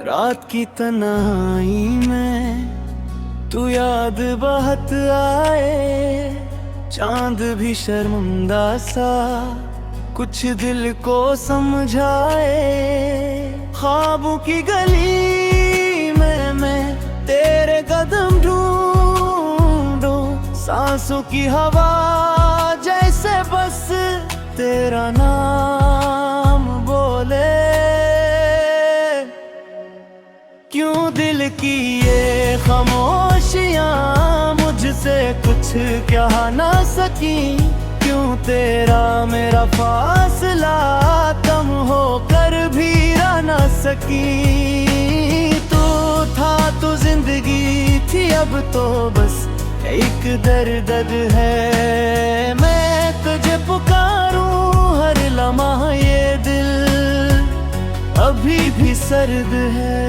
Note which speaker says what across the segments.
Speaker 1: रात की तन्हाई में तू याद बहुत आए, चांद भी शर्मिंदा सा कुछ दिल को समझाए। ख्वाबों की गली में मैं तेरे कदम ढूंढूं, सांसों की हवा जैसे बस तेरा नाम बोले। क्यों दिल की ये खामोशियां मुझसे कुछ कह ना सकी, क्यों तेरा मेरा फासला कम होकर भी रह ना सकी। तू था तो जिंदगी थी, अब तो बस एक दर्द है। मैं तुझे पुकारूं हर लम्हा, ये दिल अभी भी सर्द है।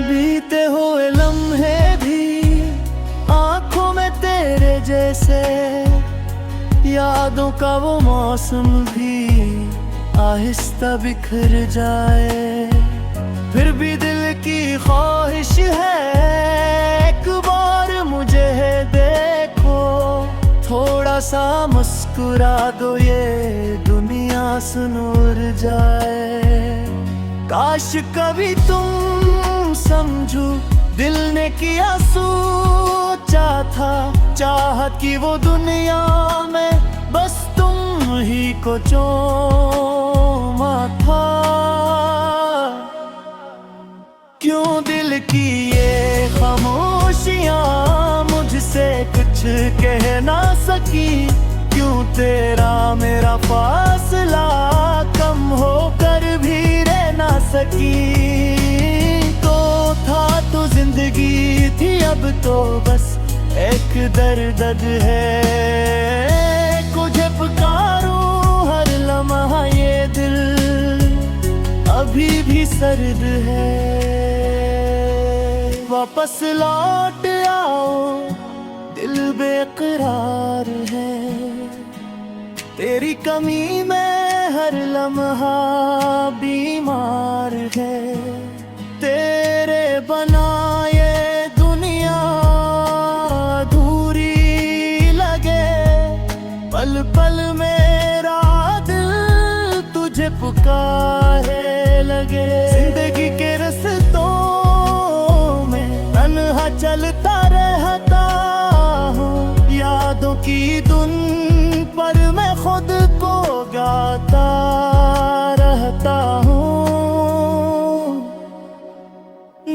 Speaker 1: बीते हुए लम्हे भी आंखों में तेरे जैसे, यादों का वो मौसम भी आहिस्ता बिखर जाए। फिर भी दिल की ख्वाहिश है एक बार मुझे देखो, थोड़ा सा मुस्कुरा दो ये दुनिया सुनूर जाए। काश कभी तुम समझो दिल ने किया सोचा था, चाहत की वो दुनिया में बस तुम ही को चूमा था। क्यों दिल की ये खामोशियां मुझसे कुछ कह ना सकी, क्यों तेरा मेरा फासला कम होकर भी रह ना सकी। तो था तो जिंदगी थी, अब तो बस एक दर्द है। तुझे पुकारूं हर लम्हा, ये दिल अभी भी सर्द है। वापस लौट आओ दिल बेकरार है, तेरी कमी में हर लम्हा बीमार है। तेरे बनाए दुनिया अधूरी लगे, पल पल मेरा दिल तुझे पुकारे लगे। जिंदगी के रस्तों में तन्हा चलता रहता हूँ, यादों की धुन पर मैं खुद को गाता रहता हूँ।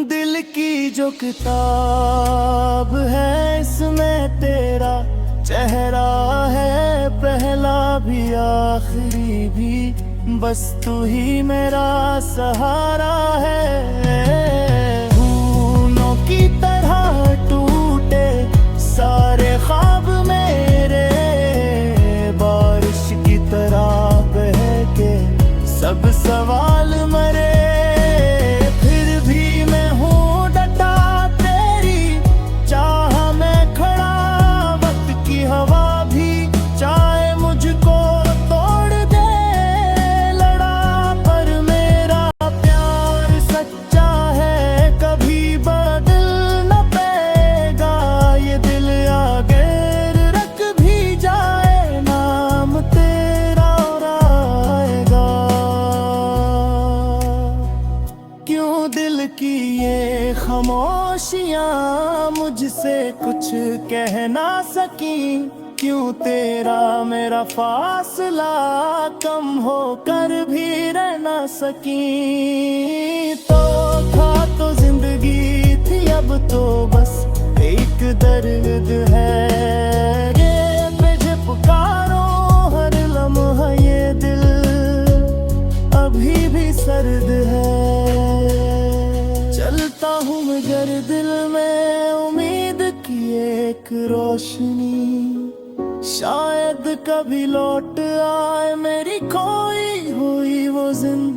Speaker 1: दिल की जो किताब है इसमें तेरा चेहरा है, पहला भी आखिरी भी बस तू ही मेरा सहारा है। फूलों की तरह टूटे सारे ख्वाब मेरे, बारिश की तरह बह के सब सवाल मरे। फिर भी मैं हूँ डटा तेरी चाह में खड़ा, वक्त की हवा भी चाहे मुझको तोड़ दे। लड़ा पर मेरा प्यार सच्चा है, कभी बदल न पाएगा। ये दिल अगर रख भी जाए नाम तेरा और आएगा। क्यों दिल की ये खामोशियां मुझसे कुछ कह ना सकी, क्यों तेरा मेरा फासला कम होकर भी रह ना सकी। तो था तो जिंदगी थी, अब तो बस एक दर्द है। ये मुझे पुकारो हर लम्हा, ये दिल अभी भी सर्द है। चलता हूँ मगर दिल में उम्मीद की एक रोशनी, शायद कभी लौट आए मेरी खोई हुई वो जिंदगी।